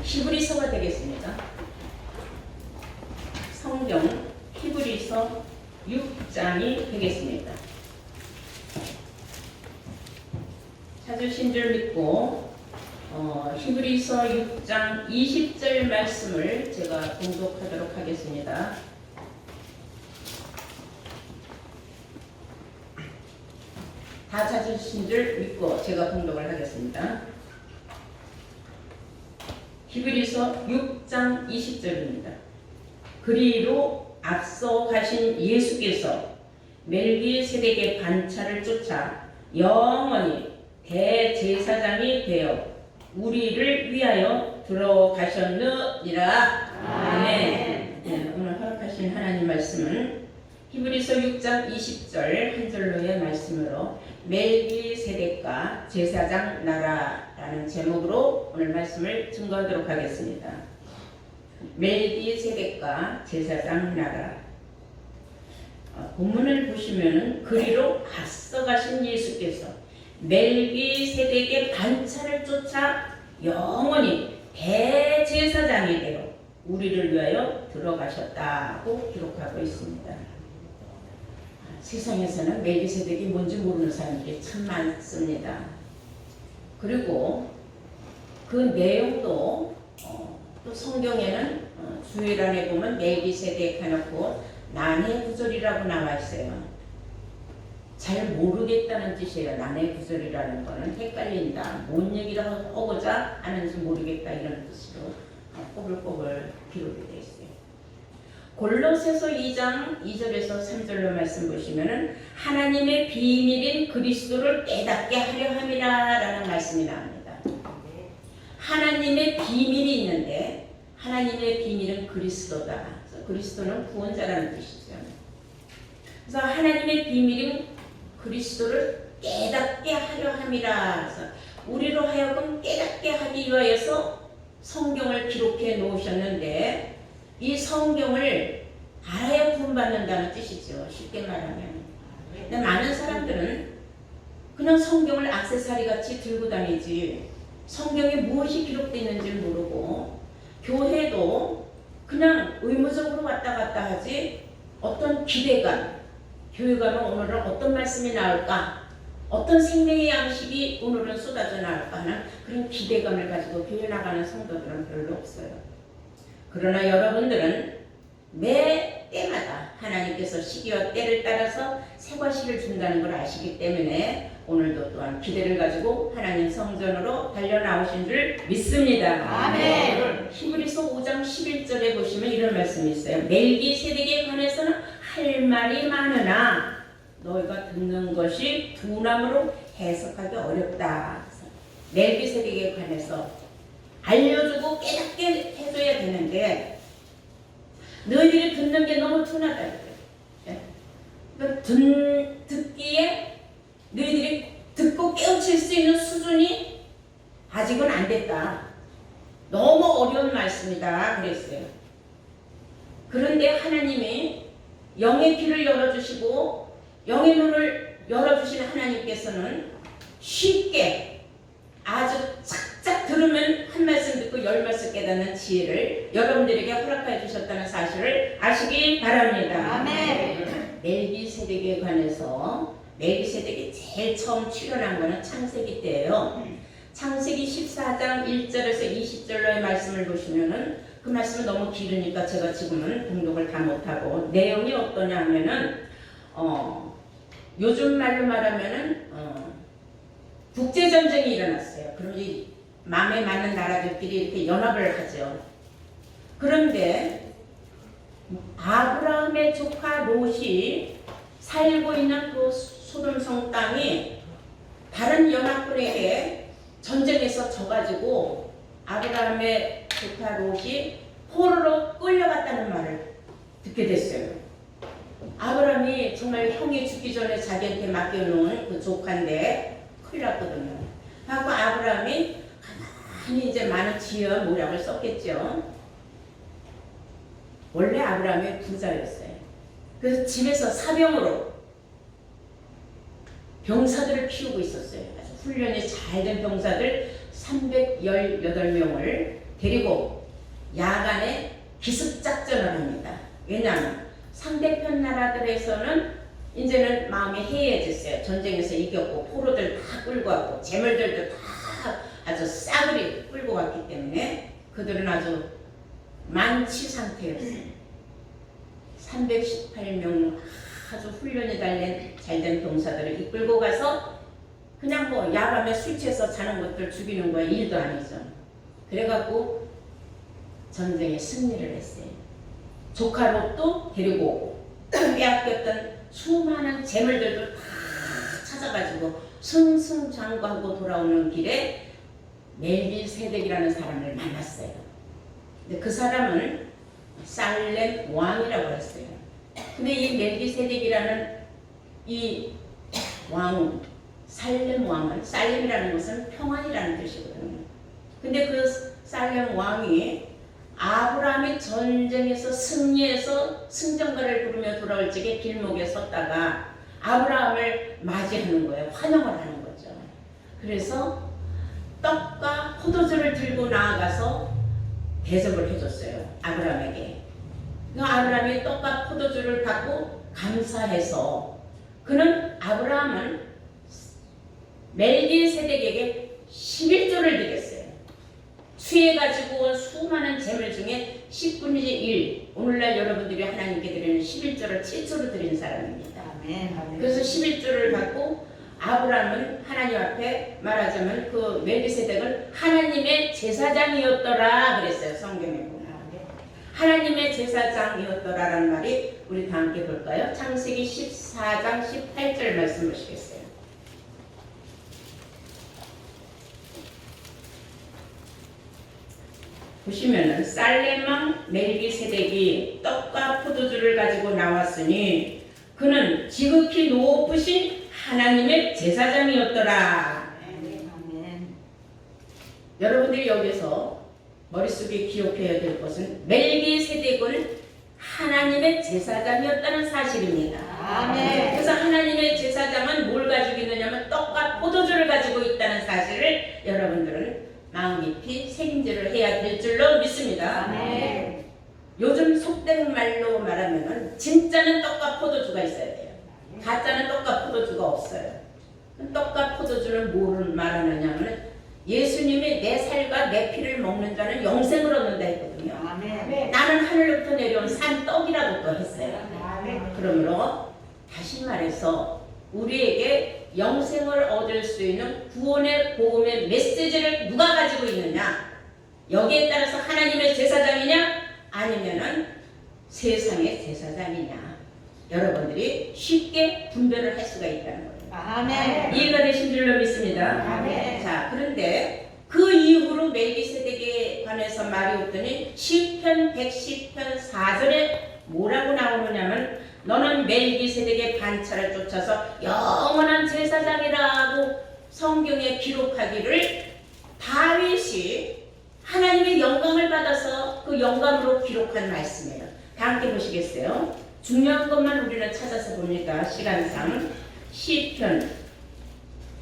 히브리서가 되겠습니다. 성경 히브리서 6장이 되겠습니다. 찾으신 줄 믿고 히브리서 6장 20절 말씀을 제가 봉독하도록 하겠습니다. 다 찾으신 줄 믿고 제가 봉독을 하겠습니다. 히브리서 6장 20절입니다. 그리로 앞서 가신 예수께서 멜기세덱의 반차를 쫓아 영원히 대제사장이 되어 우리를 위하여 들어가셨느니라. 아멘. 네, 오늘 허락하신 하나님 말씀은 히브리서 6장 20절 한 절로의 말씀으로 멜기세덱과 제사장 나라라는 제목으로 오늘 말씀을 증거하도록 하겠습니다. 멜기세덱과 제사장 나라. 본문을 보시면은 그리로 앞서 가신 예수께서 멜기세덱의 반차를 쫓아 영원히 대제사장이 되어 우리를 위하여 들어가셨다고 기록하고 있습니다. 세상에서는 멜기세덱이 뭔지 모르는 사람들이 참 많습니다. 그리고 그 내용도 또 성경에는 주일안에 보면 멜기세덱 해놓고 난해 구절이라고 나와 있어요. 잘 모르겠다는 뜻이에요. 난해 구절이라는 거는 헷갈린다, 뭔 얘기를 하고자 하는지 모르겠다 이런 뜻으로 꼬불꼬불 기록이 되어 있어요. 골로새서 2장 2절에서 3절로 말씀 보시면은 하나님의 비밀인 그리스도를 깨닫게 하려 함이라 라는 말씀이 나옵니다. 하나님의 비밀이 있는데 하나님의 비밀은 그리스도다. 그래서 그리스도는 구원자라는 뜻이죠. 그래서 하나님의 비밀인 그리스도를 깨닫게 하려 함이라. 그래서 우리로 하여금 깨닫게 하기 위하여서 성경을 기록해 놓으셨는데 이 성경을 알아야 구원받는다는 뜻이죠. 쉽게 말하면. 근데 많은 사람들은 그냥 성경을 액세서리같이 들고 다니지 성경에 무엇이 기록되어 있는지 모르고 교회도 그냥 의무적으로 왔다 갔다 하지 어떤 기대감, 교회 가면 오늘은 어떤 말씀이 나올까, 어떤 생명의 양식이 오늘은 쏟아져 나올까 하는 그런 기대감을 가지고 교회 나가는 성도들은 별로 없어요. 그러나 여러분들은 매 때마다 하나님께서 시기와 때를 따라서 새과실을 준다는 걸 아시기 때문에 오늘도 또한 기대를 가지고 하나님 성전으로 달려나오신 줄 믿습니다. 아멘. 히브리서 5장 11절에 보시면 이런 말씀이 있어요. 멜기세덱에 관해서는 할 말이 많으나 너희가 듣는 것이 둔함으로 해석하기 어렵다. 멜기세덱에 관해서 알려주고 깨닫게 해줘야 되는데 너희들이 듣는 게 너무 둔하다. 그러니까 듣기에 너희들이 듣고 깨우칠 수 있는 수준이 아직은 안 됐다. 너무 어려운 말씀이다 그랬어요. 그런데 하나님이 영의 귀를 열어주시고 영의 눈을 열어주신 하나님께서는 쉽게 아주 착착 들으면 한 말씀 듣고 열 말씀 깨닫는 지혜를 여러분들에게 허락해 주셨다는 사실을 아시기 바랍니다. 아멘. 멜기세덱에 관해서 멜기세덱이 제일 처음 출현한 것은 창세기 때예요. 창세기 14장 1절에서 20절로의 말씀을 보시면은 그 말씀은 너무 길으니까 제가 지금은 봉독을 다 못하고 내용이 어떠냐 하면은 요즘 말로 말하면은 국제전쟁이 일어났어요. 그럼 이 마음에 맞는 나라들끼리 이렇게 연합을 하죠. 그런데 아브라함의 조카 롯이 살고 있는 그 소돔성 땅이 다른 연합군에게 전쟁에서 져가지고 아브라함의 조카 롯이 포로로 끌려갔다는 말을 듣게 됐어요. 아브라함이 정말 형이 죽기 전에 자기한테 맡겨놓은 그 조카인데 큰일 났거든요. 하고 아브라함이 가만히 이제 많은 지혜와 모략을 썼겠죠. 원래 아브라함이 부자였어요. 그래서 집에서 사병으로 병사들을 키우고 있었어요. 아주 훈련이 잘 된 병사들 318명을 데리고 야간에 기습작전을 합니다. 왜냐하면 상대편 나라들에서는 이제는 마음이 해이해졌어요. 전쟁에서 이겼고 포로들 다 끌고 왔고 재물들도 다 아주 싸그리 끌고 왔기 때문에 그들은 아주 만취 상태였어요. 318명 아주 훈련이 잘된 병사들을 이끌고 가서 그냥 뭐 야밤에 술 취해서 자는 것들 죽이는 거야 일도 아니죠. 그래갖고 전쟁에 승리를 했어요. 조카 롯도 데리고 오고 빼앗겼던 수많은 재물들도 다 찾아가지고 승승장구하고 돌아오는 길에 멜기세덱이라는 사람을 만났어요. 근데 그 사람은 살렘 왕이라고 했어요. 근데 이 멜기세덱이라는 이 왕, 살렘 왕은, 살렘이라는 것은 평안이라는 뜻이거든요. 근데 그 살렘 왕이 아브라함이 전쟁에서 승리해서 승전가를 부르며 돌아올 적에 길목에 섰다가 아브라함을 맞이하는 거예요. 환영을 하는 거죠. 그래서 떡과 포도주를 들고 나아가서 대접을 해줬어요. 아브라함에게. 아브라함이 떡과 포도주를 받고 감사해서 그는 아브라함은 멜기세덱에게 11조를 드렸어요. 취해가지고 온 수많은 재물 중에 10분의 1, 오늘날 여러분들이 하나님께 드리는 11조를 7조로 드린 사람입니다. 그래서 11조를 받고 아브라함은 하나님 앞에 말하자면 그 멜기세덱은 하나님의 제사장이었더라 그랬어요. 성경에 보면. 하나님의 제사장이었더라라는 말이 우리 다 함께 볼까요? 창세기 14장 18절 말씀 보시겠어요? 보시면은 살렘 왕 멜기세덱이 떡과 포도주를 가지고 나왔으니 그는 지극히 높으신 하나님의 제사장이었더라. 여러분들이 여기서 머릿속에 기억해야 될 것은 멜기세덱은 하나님의 제사장이었다는 사실입니다. 아멘. 그래서 하나님의 제사장은 뭘 가지고 있느냐면 떡과 포도주를 가지고 있다는 사실을 여러분들은 마음 깊이 새김질을 해야 될 줄로 믿습니다. 아멘. 요즘 속된 말로 말하면 진짜는 떡과 포도주가 있어야 돼요. 가짜는 떡과 포도주가 없어요. 떡과 포도주는 뭐를 말하느냐면 예수님이 내 살과 내 피를 먹는 자는 영생을 얻는다 했거든요. 아멘. 나는 하늘로부터 내려온 산 떡이라고 또 했어요. 아멘. 그러므로 다시 말해서 우리에게 영생을 얻을 수 있는 구원의 복음의 메시지를 누가 가지고 있느냐, 여기에 따라서 하나님의 제사장이냐 아니면은 세상의 제사장이냐, 여러분들이 쉽게 분별을 할 수가 있다는 거예요. 아멘. 이해가 되신 줄로 믿습니다. 아멘. 자, 그런데 그 이후로 멜기세덱에 관해서 말이 없더니 시편 110편 4절에 뭐라고 나오느냐면 너는 멜기세덱의 반차를 쫓아서 영원한 제사장이라고 성경에 기록하기를 다윗이 하나님의 영광을 받아서 그 영광으로 기록한 말씀이에요. 다 함께 보시겠어요? 중요한 것만 우리는 찾아서 봅니다. 시간상 시편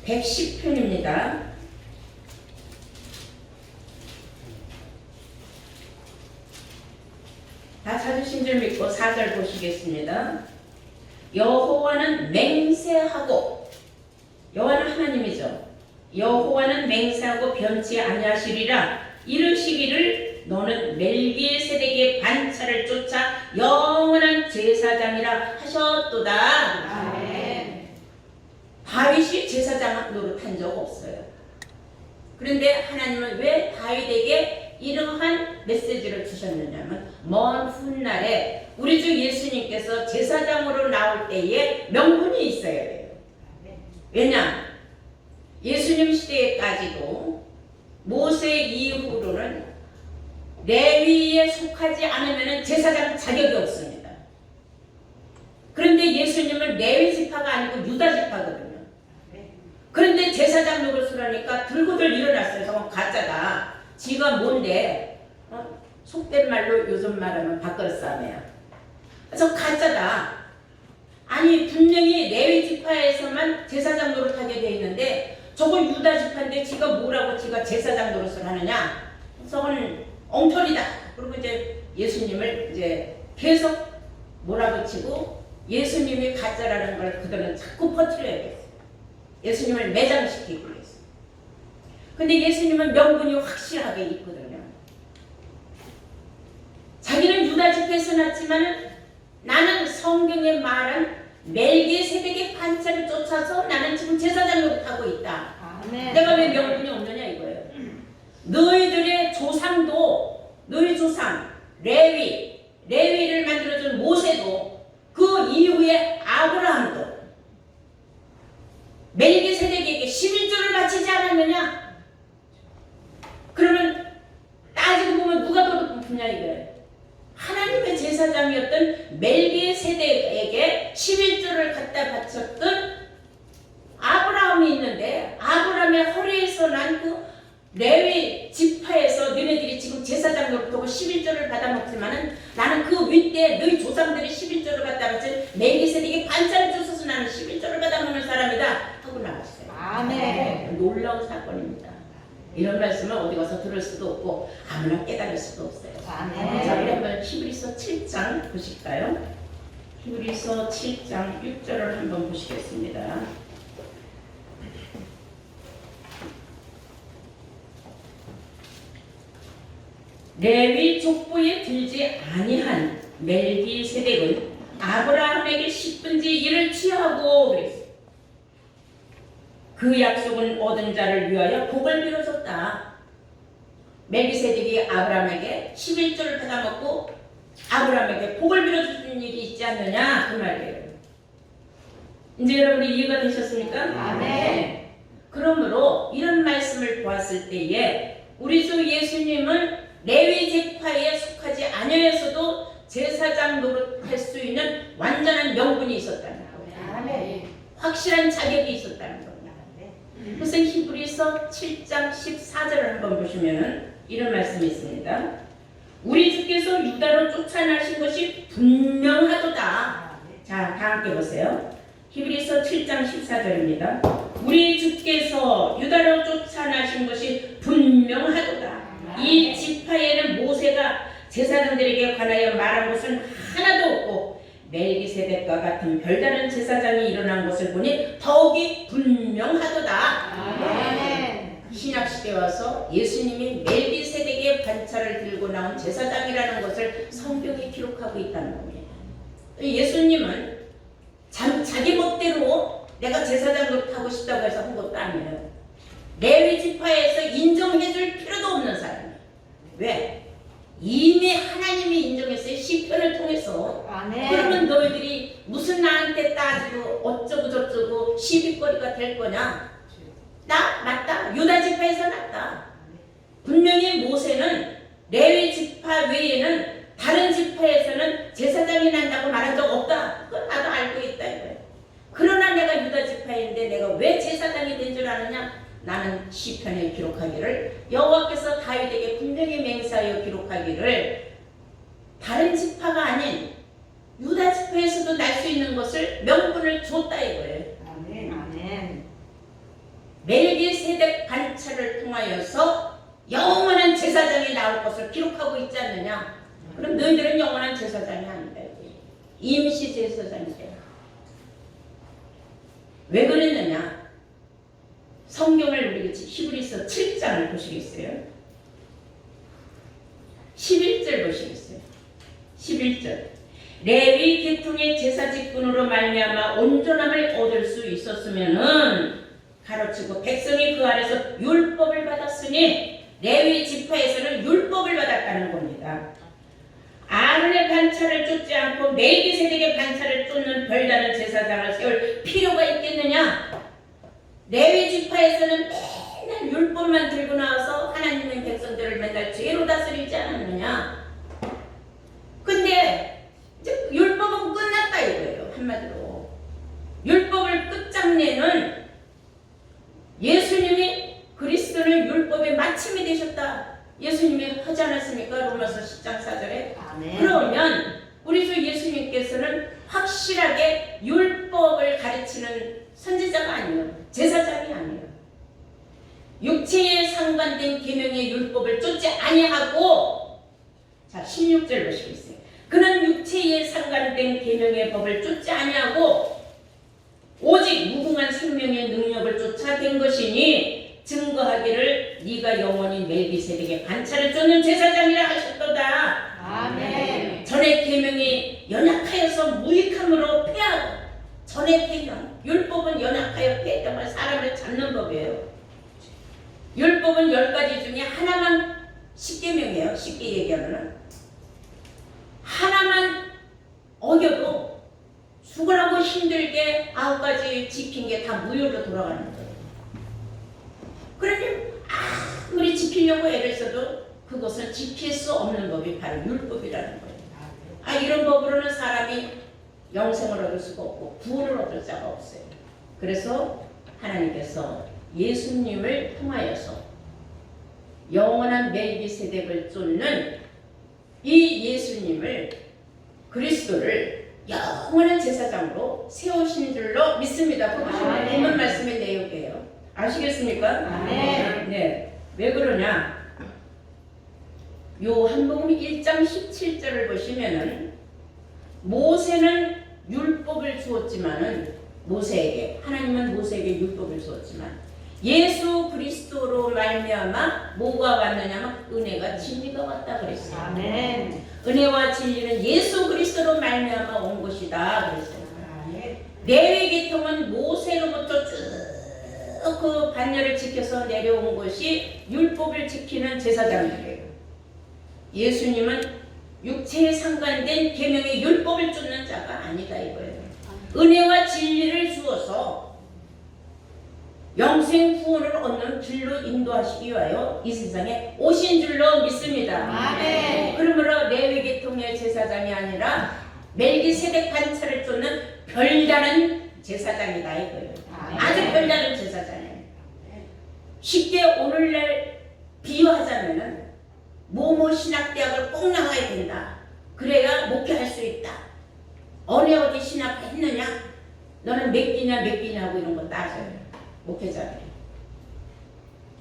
110편입니다. 다 찾으신 줄 믿고 4절 보시겠습니다. 여호와는 맹세하고, 여호와는 하나님이죠. 여호와는 맹세하고 변치 아니하시리라 이르시기를 너는 멜기세덱의 반차를 쫓아 영원한 제사장이라 하셨도다. 아멘. 다윗이 제사장 노릇한 적 없어요. 그런데 하나님은 왜 다윗에게 이러한 메시지를 주셨느냐면 먼 훗날에 우리 주 예수님께서 제사장으로 나올 때에 명분이 있어야 돼요. 왜냐? 예수님 시대까지도 모세 이후로는 레위에 속하지 않으면 제사장 자격이 없습니다. 그런데 예수님은 레위 지파가 아니고 유다 지파거든요. 그런데 제사장 노릇을 하니까 들고들 일어났어요. 저건 가짜다. 지가 뭔데? 속된 말로 요즘 말하면 밥그릇싸움이야. 저 가짜다. 아니 분명히 레위 지파에서만 제사장 노릇하게 돼 있는데 저거 유다 지파인데 지가 뭐라고 지가 제사장 노릇을 하느냐? 저건 엉터리다. 그리고 이제 예수님을 이제 계속 몰아붙이고 예수님이 가짜라는 걸 그들은 자꾸 퍼뜨려야겠어요. 예수님을 매장시키기 위해서. 근데 예수님은 명분이 확실하게 있거든요. 자기는 유다 지파에서 났지만 나는 성경에 말한 멜기세덱의 반차를 쫓아서 나는 지금 제사장 노릇하고 있다. 아멘. 내가 왜 명분이 없느냐 이거예요. 너희들의 조상도 너희 조상 레위를 만들어준 모세도 그 이후에 아브라함도 멜기세덱에게 11조를 바치지 않았느냐? 그러면 따지고 보면 누가 더 높으냐 이거예요. 하나님의 제사장이었던 멜기세덱에게 11조를 갖다 바쳤던 아브라함이 있는데 아브라함의 허리에서 난 그 레위 지파에서 너네들이 지금 제사장 노릇하고 11조를 받아먹지만은 나는 그 윗대 너희 조상들이 11조를 갖다 바친 멜기세덱이 반차를 주셔서 나는 11조를 받아먹는 사람이다 하고 나갔어요. 아멘. 놀라운 사건입니다. 이런 말씀을 어디 가서 들을 수도 없고 아무나 깨달을 수도 없어요. 아멘. 자, 우리 한번 히브리서 7장 보실까요? 히브리서 7장 6절을 한번 보시겠습니다. 레위 족보에 들지 아니한 멜기세덱은 아브라함에게 10분의 1을 취하고 그랬어요. 그 약속은 얻은 자를 위하여 복을 빌어줬다. 멜기세덱이 아브라함에게 11조를 받아먹고 아브라함에게 복을 빌어주는 일이 있지 않느냐 그 말이에요. 이제 여러분이 이해가 되셨습니까? 아멘. 그러므로 이런 말씀을 보았을 때에 우리 주 예수님은 레위 지파에 속하지 아니하여서도 제사장 노릇할 수 있는 완전한 명분이 있었다는 거예요. 아멘. 확실한 자격이 있었다는 겁니다. 그래서 히브리서 7장 14절을 한번 보시면은 이런 말씀이 있습니다. 우리 주께서 유다로 쫓아나신 것이 분명하도다. 자, 다 함께 보세요. 히브리서 7장 14절입니다. 우리 주께서 유다로 쫓아나신 것이 분명하도다. 이 지파에는 모세가 제사장들에게 관하여 말한 것은 하나도 없고 멜기세덱과 같은 별다른 제사장이 일어난 것을 보니 더욱이 분명하도다. 아멘. 신약시대에 와서 예수님이 멜기세덱의 반차를 들고 나온 제사장이라는 것을 성경에 기록하고 있다는 겁니다. 예수님은 자기 멋대로 내가 제사장 노릇하고 싶다고 해서 한 것도 아니에요. 레위 지파에서 인정해줄 필요도 없는 사람이에요. 왜? 이미 하나님이 인정했어요. 시편을 통해서. 아멘. 그러면 너희들이 무슨 나한테 따지고 어쩌고 저쩌고 시비거리가 될 거냐? 나 맞다. 유다 지파에서 났다. 분명히 모세는 레위 지파 외에는 다른 지파에서는 제사장이 난다고 말한 적 없다. 그건 나도 알고 있다 이거예요. 그러나 내가 유다 지파인데 내가 왜 제사장이 된 줄 아느냐? 나는 시편에 기록하기를 여호와께서 다윗에게 분명히 맹세하여 기록하기를 다른 지파가 아닌 유다 지파에서도 날 수 있는 것을 명분을 줬다 이거예요. 아멘. 아멘. 멜기세덱 반차를 통하여서 영원한 제사장이 나올 것을 기록하고 있지 않느냐? 그럼 너희들은 영원한 제사장이 아니다. 임시 제사장이다. 왜 그랬느냐? 성경을 우리 히브리서 7장을 보시겠어요? 11절 보시겠어요? 11절. 레위 계통의 제사 직분으로 말미암아 온전함을 얻을 수 있었으면은 가로치고 백성이 그 아래서 율법을 받았으니 레위 지파에서는 율법을 받았다는 겁니다. 아론의 반차를 쫓지 않고 멜기세덱의 반차를 쫓는 별다른 제사장을 세울 필요가 있겠느냐? 레위 지파에서는 맨날 율법만 들고 나와서 하나님의 백성들을 맨날 죄로 다스리지 않았느냐? 근데 이제 율법은 끝났다 이거예요. 한마디로 율법을 끝장내는 예수님이 그리스도는 율법의 마침이 되셨다. 예수님이 하지 않았습니까? 로마서 10장 4절에. 아멘. 그러면 우리 주 예수님께서는 확실하게 율법을 가르치는 선지자가 아니에요. 제사장이 아니에요. 육체에 상관된 계명의 율법을 쫓지 아니하고, 자 16절 보시고 있어요. 그는 육체에 상관된 계명의 법을 쫓지 아니하고 오직 무궁한 생명의 능력을 쫓아 된 것이니 증거하기를 네가 영원히 멜기세덱의 반차를 쫓는 제사장이라 하셨도다. 아멘. 전의 계명이 연약하여서 무익함으로 패하고, 전의 계명, 율법은 연약하여 패했다면 사람을 잡는 법이에요. 율법은 10가지 중에 하나만 10계명이에요. 쉽게 얘기하면 하나만 어겨도 죽으라고 힘들게 9가지 지킨 게 다 무효로 돌아가는 거예요. 그러니 아무리 지키려고 애를 써도 그것은 지킬 수 없는 법이 바로 율법이라는 거예요. 이런 법으로는 사람이 영생을 얻을 수가 없고 구원을 얻을 자가 없어요. 그래서 하나님께서 예수님을 통하여서 영원한 멜기세덱을 쫓는 이 예수님을, 그리스도를 영원한 제사장으로 세우신 줄로 믿습니다. 그것이 본문 말씀의 내용이에요. 아시겠습니까? 아멘. 네. 왜 그러냐? 요한복음 1장 17절을 보시면은 모세는 율법을 주었지만은 모세에게, 하나님은 모세에게 율법을 주었지만 예수 그리스도로 말미암아 뭐가 왔느냐면 은혜가 진리가 왔다 그랬어요. 아멘. 은혜와 진리는 예수 그리스도로 말미암아 온 것이다 그랬어요. 아멘. 레위 계통은 모세로부터 쭉 그 반열을 지켜서 내려온 것이 율법을 지키는 제사장들이에요. 예수님은 육체에 상관된 계명의 율법을 쫓는 자가 아니다 이거예요. 은혜와 진리를 주어서 영생 구원을 얻는 길로 인도하시기 위하여 이 세상에 오신 줄로 믿습니다. 아멘. 그러므로 레위 계통의 제사장이 아니라 멜기세덱 반차를 쫓는 별다른 제사장이다 이거예요. 아주 별다른 제사장이에요. 쉽게 오늘날 비유하자면은 모모 신학대학을 꼭 나가야 된다. 그래야 목회할 수 있다. 어디 신학했느냐? 너는 몇 기냐고 이런 거 따져요. 목회자들이.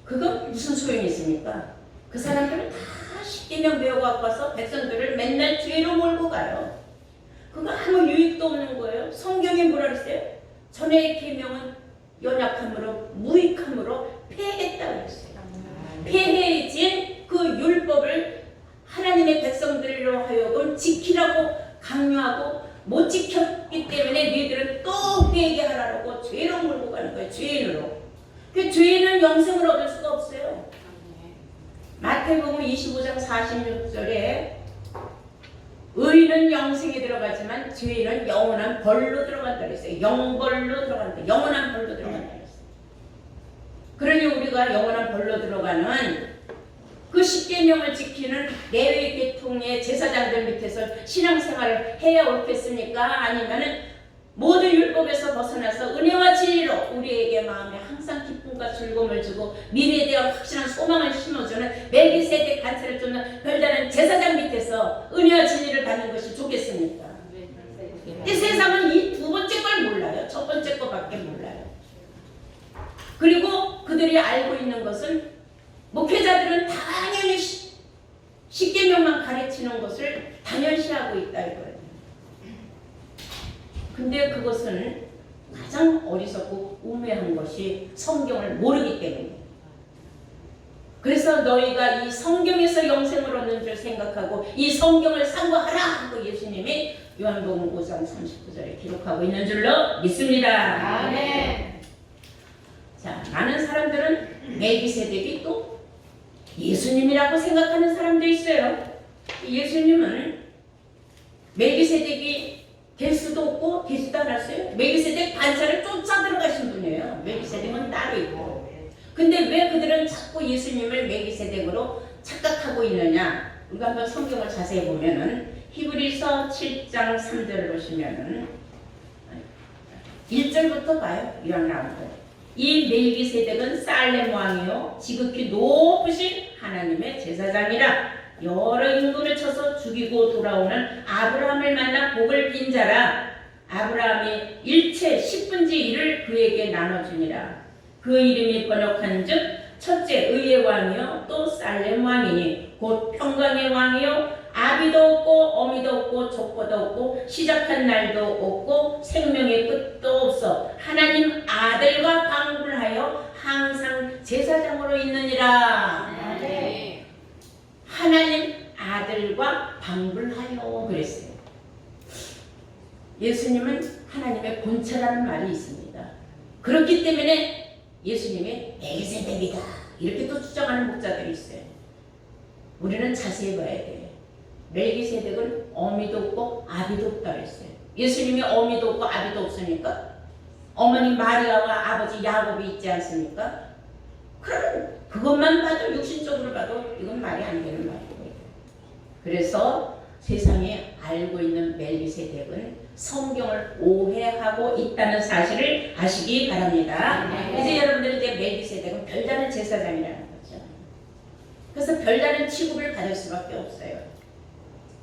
그건 무슨 소용이 있습니까? 그 사람들은 다 10계명 배워갖고 와서 백성들을 맨날 죄로 몰고 가요. 그거 아무 유익도 없는 거예요. 성경에 뭐라 그랬어요? 전의 계명은 연약함으로 무익함으로 패했다고 했어요. 패해진 그 율법을 하나님의 백성들로 하여금 지키라고 강요하고 못 지켰기 때문에 너희들은 또 회개하라고 죄로 몰고 가는 거예요. 죄인으로. 그 죄인은 영생을 얻을 수가 없어요. 마태복음 25장 46절에 의인은 영생에 들어가지만 죄인은 영원한 벌로 들어간다 그랬어요. 영벌로 들어간다. 영원한 벌로 들어간다 그랬어요. 그러니 우리가 영원한 벌로 들어가는 그 10계명을 지키는 레위 계통의 제사장들 밑에서 신앙생활을 해야 옳겠습니까? 아니면은 모든 율법에서 벗어나서 은혜와 진리로 우리에게 마음에 항상 기쁨과 즐거움을 주고 미래에 대한 확실한 소망을 심어주는 멜기세덱 반차를 쫓는 별다른 제사장 밑에서 은혜와 진리를 받는 것이 좋겠습니까? 이 세상은 이 두 번째 걸 몰라요. 첫 번째 거밖에 몰라요. 그리고 그들이 알고 있는 것은 목회자들은 당연히 10계명만 가르치는 것을 당연시하고 있다 이거예요. 근데 그것은 가장 어리석고 우매한 것이 성경을 모르기 때문이에요. 그래서 너희가 이 성경에서 영생을 얻는 줄 생각하고 이 성경을 상고하라 하고 예수님이 요한복음 5장 39절에 기록하고 있는 줄로 믿습니다. 아멘. 자, 많은 사람들은 멜기세덱이 또 예수님이라고 생각하는 사람도 있어요. 예수님은 멜기세덱이 될 수도 없고 되지도 않았어요. 멜기세덱 반차를 쫓아 들어가신 분이에요. 멜기세덱은 따로 있고. 근데 왜 그들은 자꾸 예수님을 멜기세덱으로 착각하고 있느냐? 우리가 한번 성경을 자세히 보면은 히브리서 7장 3절을 보시면은 1절부터 봐요. 이런 나오거든요. 이 멜기세덱은 살렘 왕이요 지극히 높으신 하나님의 제사장이라 여러 임금을 쳐서 죽이고 돌아오는 아브라함을 만나 복을 빈 자라. 아브라함이 일체 10분의 1을 그에게 나눠주니라. 그 이름이 번역한 즉 첫째 의의 왕이요 또 살렘 왕이니 곧 평강의 왕이요 아비도 없고 어미도 없고 족보도 없고 시작한 날도 없고 생명의 끝도 없어 하나님 아들과 방불하여 항상 제사장으로 있느니라. 네. 하나님 아들과 방불하여 그랬어요. 예수님은 하나님의 본체라는 말이 있습니다. 그렇기 때문에 예수님의 멜기세덱이다 이렇게 또 주장하는 목자들이 있어요. 우리는 자세히 봐야 돼요. 멜기세덱은 어미도 없고 아비도 없다 그랬어요. 예수님이 어미도 없고 아비도 없으니까 어머니 마리아와 아버지 야곱이 있지 않습니까? 그럼 그것만 봐도 육신적으로 봐도 이건 말이 안 되는 말이에요. 그래서 세상에 알고 있는 멜기세덱은 성경을 오해하고 있다는 사실을 아시기 바랍니다. 네. 이제 여러분들이 이제 멜기세덱은 별다른 제사장이라는 거죠. 그래서 별다른 취급을 받을 수밖에 없어요.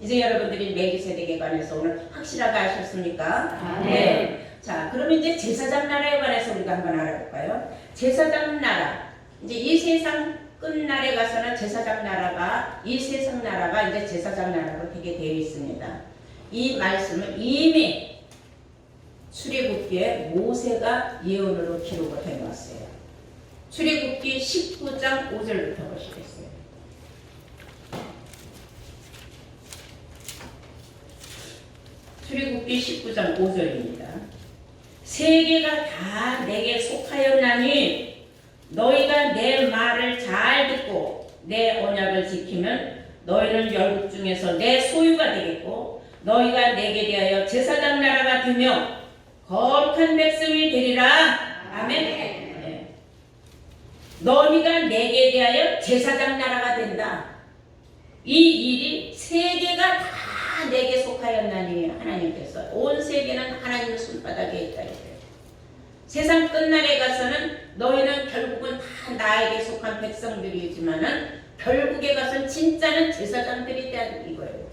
이제 여러분들이 멜기세덱에 관해서 오늘 확실하게 아셨습니까? 네. 자, 그러면 이제 제사장 나라에 관해서 우리가 한번 알아볼까요? 제사장 나라. 이제 이 세상 끝날에 가서는 제사장 나라가 이 세상 나라가 이제 제사장 나라로 되게 되어 있습니다. 이 말씀은 이미 출애굽기에 모세가 예언으로 기록을 해놓았어요. 출애굽기 19장 5절부터 보시겠어요. 출애굽기 19장 5절입니다. 세계가 다 내게 속하였나니 너희가 내 말을 잘 듣고 내 언약을 지키면 너희는 열국 중에서 내 소유가 되겠고 너희가 내게 대하여 제사장 나라가 되며 거룩한 백성이 되리라. 아멘. 네. 너희가 내게 대하여 제사장 나라가 된다. 이 일이 세계가 다 내게 속하였나니 하나님께서 온 세계는 하나님의 손바닥에 있다. 세상 끝날에 가서는 너희는 결국은 다 나에게 속한 백성들이지만은 결국에 가서는 진짜는 제사장들이 되는 이거예요.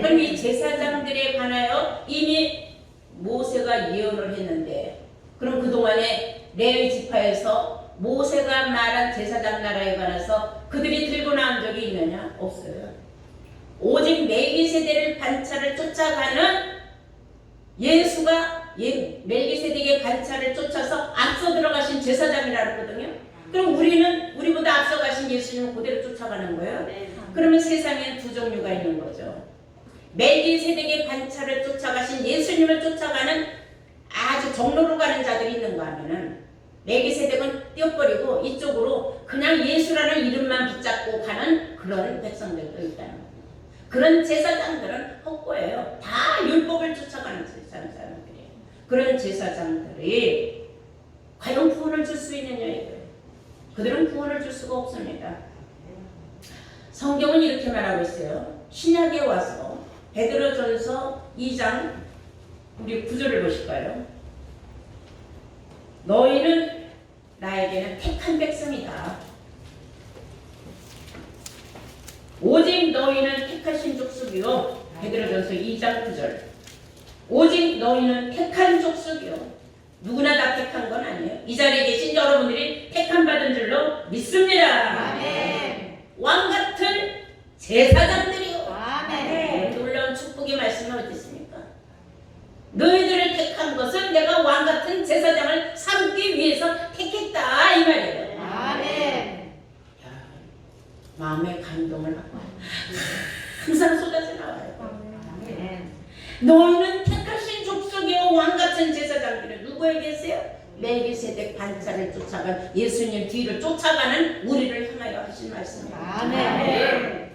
그럼 이 제사장들에 관하여 이미 모세가 예언을 했는데 그럼 그동안에 레위 지파에서 모세가 말한 제사장 나라에 관해서 그들이 들고 나온 적이 있느냐? 없어요. 오직 멜기세덱의 반차를 쫓아가는 예수가 멜기세덱의 반차를 쫓아서 앞서 들어가신 제사장이라거든요. 그럼 우리는 우리보다 앞서 가신 예수님을 그대로 쫓아가는 거예요. 그러면 세상엔 두 종류가 있는 거죠. 멜기세덱의 반차를 쫓아가신 예수님을 쫓아가는 아주 정로로 가는 자들이 있는가 하면은 멜기세덱은 띄어버리고 이쪽으로 그냥 예수라는 이름만 붙잡고 가는 그런 백성들도 있다는 거예요. 그런 제사장들은 헛고예요. 다 율법을 쫓아가는 제사장들이에요. 그런 제사장들이 과연 구원을 줄 수 있느냐 이거예요. 그들은 구원을 줄 수가 없습니다. 성경은 이렇게 말하고 있어요. 신약에 와서 베드로전서 2장 우리 9절을 보실까요? 너희는 나에게는 택한 백성이다. 오직 너희는 택하신 족속이요. 베드로전서 2장 9절. 오직 너희는 택한 족속이요. 누구나 다 택한 건 아니에요. 이 자리에 계신 여러분들이 택함 받은 줄로 믿습니다. 아멘. 왕 같은 제사장들이요. 아멘. 놀라운 축복의 말씀이 어디 있습니까? 너희들을 택한 것은 내가 왕 같은 제사장을 삼기 위해서 택했다 이 말이에요. 아멘. 마음의 감동을 받고 항상 쏟아져 나와요. 아멘. 너희는 택하신 족속이요 왕 같은 제사장들은 누구에게 있어요? 멜기세덱 반차를 쫓아간 예수님 뒤를 쫓아가는 우리를 향하여 하신 말씀입니다. 아멘.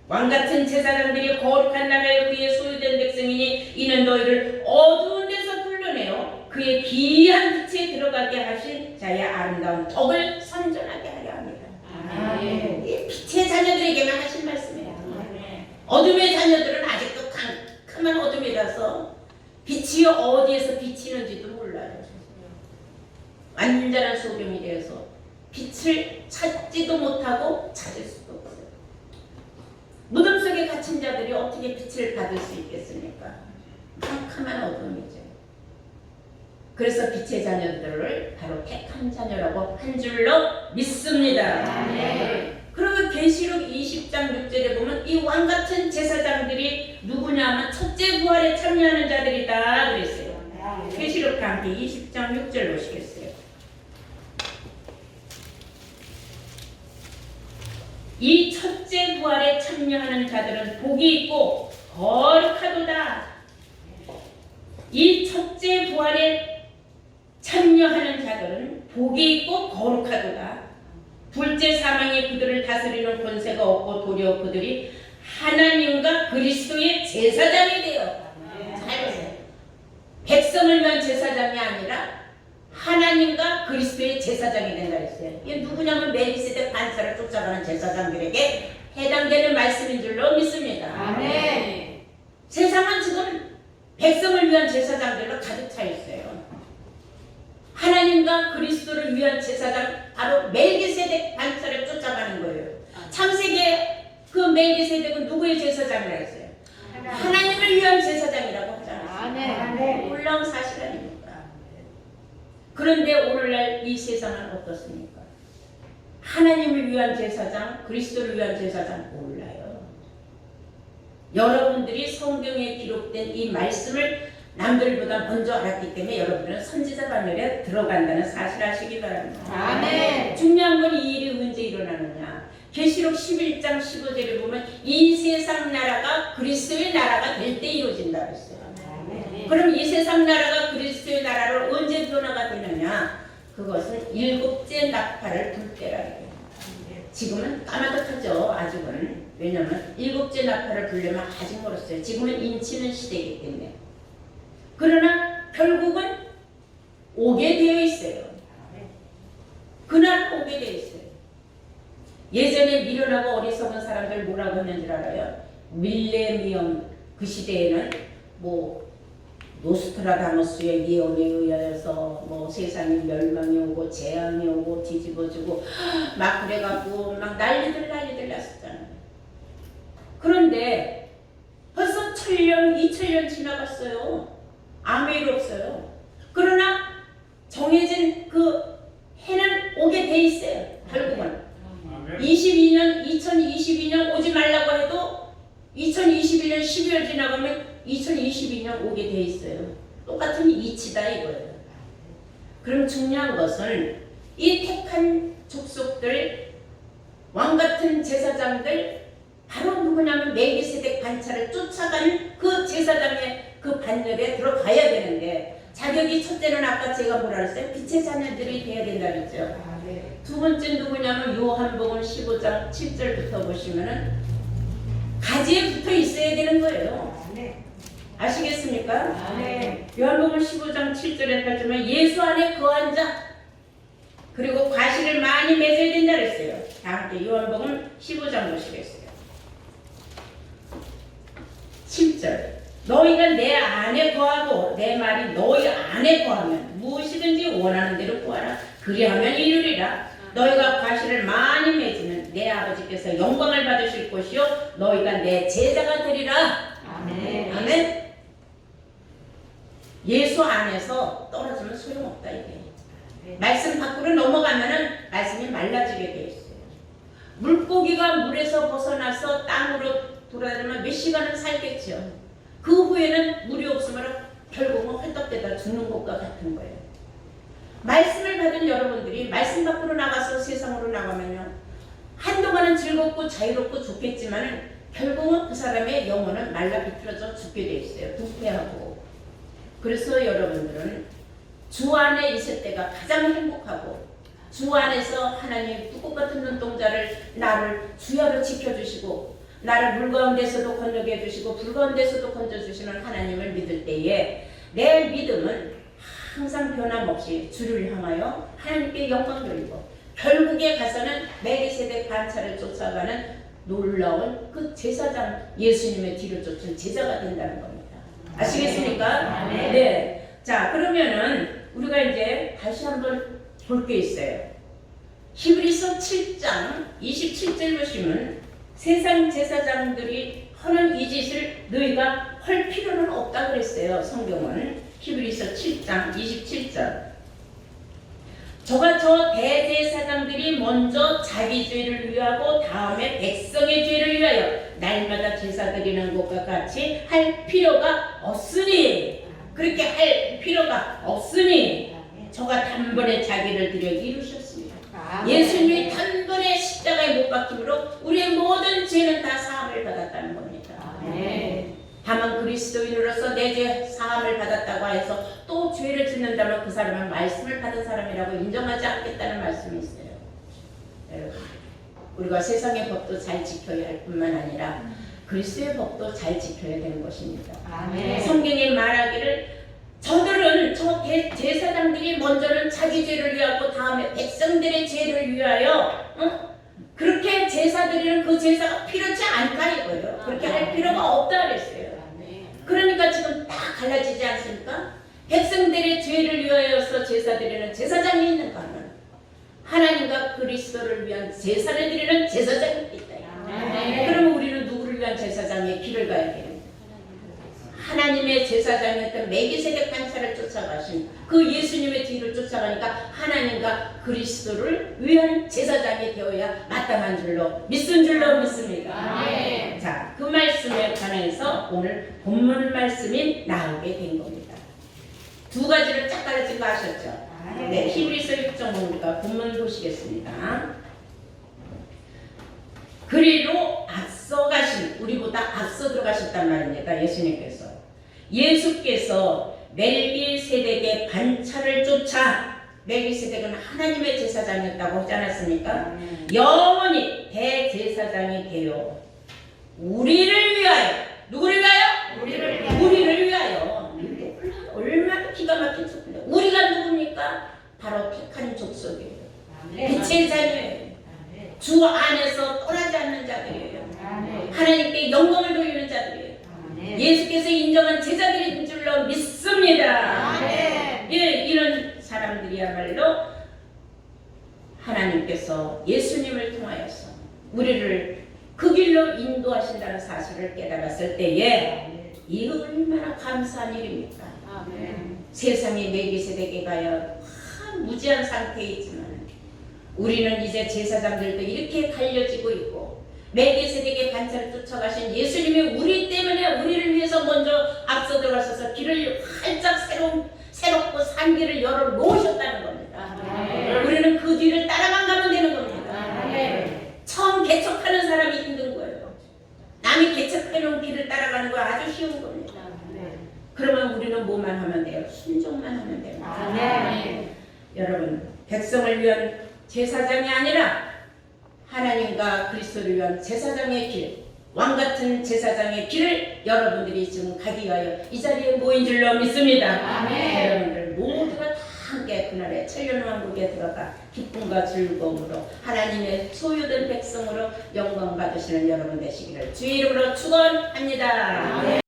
왕 같은 제사장들이 거룩한 나라의 그의 소유된 백성이니 이는 너희를 어두운 데서 불러내어 그의 귀한 빛에 들어가게 하신 자의 아름다운 덕을 선전하게 하려 합니다. 아멘. 이 빛의 자녀들에게만 하신 말씀이에요. 아멘. 어둠의 자녀들은 아직도 캄캄한 어둠이라서 빛이 어디에서 비치는지도 몰라요. 완전한 소경이 되어서 빛을 찾지도 못하고 찾을 수도 없어요. 무덤 속에 갇힌 자들이 어떻게 빛을 받을 수 있겠습니까? 캄캄한 어둠이죠. 그래서 빛의 자녀들을 바로 택한 자녀라고 한 줄로 믿습니다. 아멘. 그리고 계시록 20장 6절에 보면 이 왕같은 제사장들이 누구냐 하면 첫째 부활에 참여하는 자들이다 그랬어요. 계시록 함께 20장 6절 보시겠어요. 이 첫째 부활에 참여하는 자들은 복이 있고 거룩하도다. 이 첫째 부활에 참여하는 자들은 복이 있고 거룩하도다. 둘째 사망이 그들을 다스리는 권세가 없고 도리어 그들이 하나님과 그리스도의 제사장이 되어. 잘 보세요. 백성을 위한 제사장이 아니라 하나님과 그리스도의 제사장이 된다 했어요. 이게 누구냐면 멜기세덱 반사를 쫓아가는 제사장들에게 해당되는 말씀인 줄로 믿습니다. 아멘. 세상은 지금 백성을 위한 제사장들로 가득 차 있어요. 하나님과 그리스도를 위한 제사장 바로 멜기세덱 반사를 쫓아가는 거예요. 창세기에 그 멜기세덱은 누구의 제사장이라 했어요? 하나님을 위한 제사장이라고 하잖아요. 아멘. 놀라운 사실 아닙니까? 그런데 오늘날 이 세상은 어떻습니까? 하나님을 위한 제사장, 그리스도를 위한 제사장 몰라요. 여러분들이 성경에 기록된 이 말씀을 남들보다 먼저 알았기 때문에 여러분들은 선지자 반열에 들어간다는 사실 아시기 바랍니다. 아멘. 중요한 건 이 일이 언제 일어나느냐. 계시록 11장 15절에 보면 이 세상 나라가 그리스도의 나라가 될 때 이루어진다 그랬어요. 그럼 이 세상 나라가 그리스도의 나라로 언제 변화가 되느냐? 그것은 일곱째 나팔을 불 때라 그래요. 지금은 까마득하죠. 아직은. 왜냐하면 일곱째 나팔을 불려면 아직 멀었어요. 지금은 인치는 시대이기 때문에. 그러나 결국은 오게 되어 있어요. 그날 오게 되어 있어요. 예전에 미련하고 어리석은 사람들 뭐라고 했는 줄 알아요? 밀레니엄 그 시대에는 뭐 노스트라다무스의 예언에 의하여서 뭐 세상이 멸망이 오고 재앙이 오고 뒤집어지고 막 그래갖고 막 난리들 났었잖아요. 그런데 벌써 1000년, 2000년 지나갔어요. 아무 일 없어요. 그러나 정해진 그 해는 오게 돼 있어요. 결국은 2022년 오지 말라고 해도 2021년 12월 지나가면 2022년 오게 돼 있어요. 똑같은 이치다 이거예요. 그럼 중요한 것은 이 택한 족속들, 왕같은 제사장들, 바로 누구냐면 멜기세덱 반차를 쫓아가는 그 제사장의 그 반열에 들어가야 되는데, 자격이 첫째는 아까 제가 뭐라 그랬어요? 빛의 자녀들이 돼야 된다 그랬죠. 두 번째 누구냐면 요한복음 15장 7절부터 보시면은 가지에 붙어 있어야 되는 거예요. 아시겠습니까? 요한복음 15장 7절에 따지면 예수 안에 거한 자, 그리고 과실을 많이 맺어야 된다 그랬어요. 다 함께 요한복음 15장 보시겠어요. 7절. 너희가 내 안에 거하고 내 말이 너희 안에 거하면 무엇이든지 원하는 대로 구하라. 그리하면 이루리라. 너희가 과실을 많이 맺으면 내 아버지께서 영광을 받으실 것이요 너희가 내 제자가 되리라. 아멘. 아멘. 예수 안에서 떨어지면 소용없다 이게. 말씀 밖으로 넘어가면은 말씀이 말라지게 돼 있어요. 물고기가 물에서 벗어나서 땅으로 돌아다니면 몇 시간은 살겠죠. 그 후에는 물이 없으면 결국은 헐떡대다 죽는 것과 같은 거예요. 말씀을 받은 여러분들이 말씀 밖으로 나가서 세상으로 나가면요, 한동안은 즐겁고 자유롭고 좋겠지만 결국은 그 사람의 영혼은 말라 비틀어져 죽게 돼 있어요. 부패하고. 그래서 여러분들은 주 안에 있을 때가 가장 행복하고, 주 안에서 하나님 뚜껑 같은 눈동자를 나를 주야로 지켜주시고 나를 물 가운데서도 건너게 해주시고 불 가운데서도 건져주시는 하나님을 믿을 때에 내 믿음은 항상 변함없이 주를 향하여 하나님께 영광 돌리고, 결국에 가서는 멜기세덱 반차를 쫓아가는 놀라운 그 제사장, 예수님의 뒤를 쫓은 제자가 된다는 겁니다. 아시겠습니까? 네. 자, 그러면은 우리가 이제 다시 한번 볼 게 있어요. 히브리서 7장 27절 보시면 세상 제사장들이 하는 이 짓을 너희가 할 필요는 없다 그랬어요. 성경은 히브리서 7장 27절. 저가 저 대제사장들이 먼저 자기 죄를 위하고 다음에 백성의 죄를 위하여 날마다 제사 드리는 것과 같이 할 필요가 없으니, 그렇게 할 필요가 없으니 저가 단번에 자기를 드려 이루셨습니다. 예수님이 단번에 십자가에 못 박힘으로 우리의 모든 죄는 다 사함을 받았다는 겁니다. 다만 그리스도인으로서 내 죄 사함을 받았다고 해서 또 죄를 짓는다면 그 사람은 말씀을 받은 사람이라고 인정하지 않겠다는 말씀이 있어요. 여러분, 우리가 세상의 법도 잘 지켜야 할 뿐만 아니라 그리스도의 법도 잘 지켜야 되는 것입니다. 성경에 말하기를 저들은 저 제사장들이 먼저는 자기 죄를 위하고 다음에 백성들의 죄를 위하여 그렇게 제사 드리는 그 제사가 필요치 않다 이거예요. 그렇게 할 필요가 없다 그랬어요. 그러니까 지금 딱 갈라지지 않습니까? 백성들의 죄를 위하여서 제사 드리는 제사장이 있는가는 하나님과 그리스도를 위한 제사를 드리는 제사장이 있다. 그러면 우리는 누구를 위한 제사장의 길을 가야 돼요? 하나님의 제사장이었던 멜기세덱 반차를 쫓아가신 그 예수님의 뒤를 쫓아가니까 하나님과 그리스도를 위한 제사장이 되어야 마땅한 줄로 믿은 줄로 믿습니다. 자, 그 말씀에 관해서 오늘 본문 말씀이 나오게 된 겁니다. 두 가지를 짝 가르친 거 아셨죠? 네, 히브리서 6.5니까 본문 보시겠습니다. 그리로 앞서 가신, 우리보다 앞서 들어가셨단 말입니다. 예수께서 멜기세덱의 반차를 쫓아, 멜기세덱은 하나님의 제사장이었다고 하지 않았습니까? 영원히 대제사장이 되어 우리를 위하여, 누구를 위하여? 우리를 위하여. 얼마나 기가 막힌 소리입니다. 우리가 누굽니까? 바로 택한 족속이에요. 빛의 자녀예요. 주 안에서 떠나지 않는 자들이에요. 하나님께 영광을 돌리는 자들이에요. 예수께서 인정한 제자들인 줄로 믿습니다. 예, 이런 사람들이야말로 하나님께서 예수님을 통하여서 우리를 그 길로 인도하신다는 사실을 깨달았을 때에 이 얼마나 감사한 일입니까? 세상의 멜기세덱에 가야 무지한 상태에 있지만 우리는 이제 제사장들도 이렇게 갈려지고 있고 멜기세덱의 반차를 쫓아가신 예수님이 우리 때문에 우리를 위해서 먼저 앞서 들어가셔서 길을 활짝 새롭고 산 길을 열어 놓으셨다는 겁니다. 우리는 그 뒤를 따라만 가면 되는 겁니다. 처음 개척하는 사람이 힘든 거예요. 남이 개척해놓은 길을 따라가는 거 아주 쉬운 겁니다. 그러면 우리는 뭐만 하면 돼요? 순종만 하면 됩니다. 여러분, 백성을 위한 제사장이 아니라 하나님과 그리스도를 위한 제사장의 길, 왕같은 제사장의 길을 여러분들이 지금 가기 위하여 이 자리에 모인 줄로 믿습니다. 여러분들 모두가 다 함께 그날의 천년왕국에 들어가 기쁨과 즐거움으로 하나님의 소유된 백성으로 영광 받으시는 여러분 되시기를 주의 이름으로 축원합니다.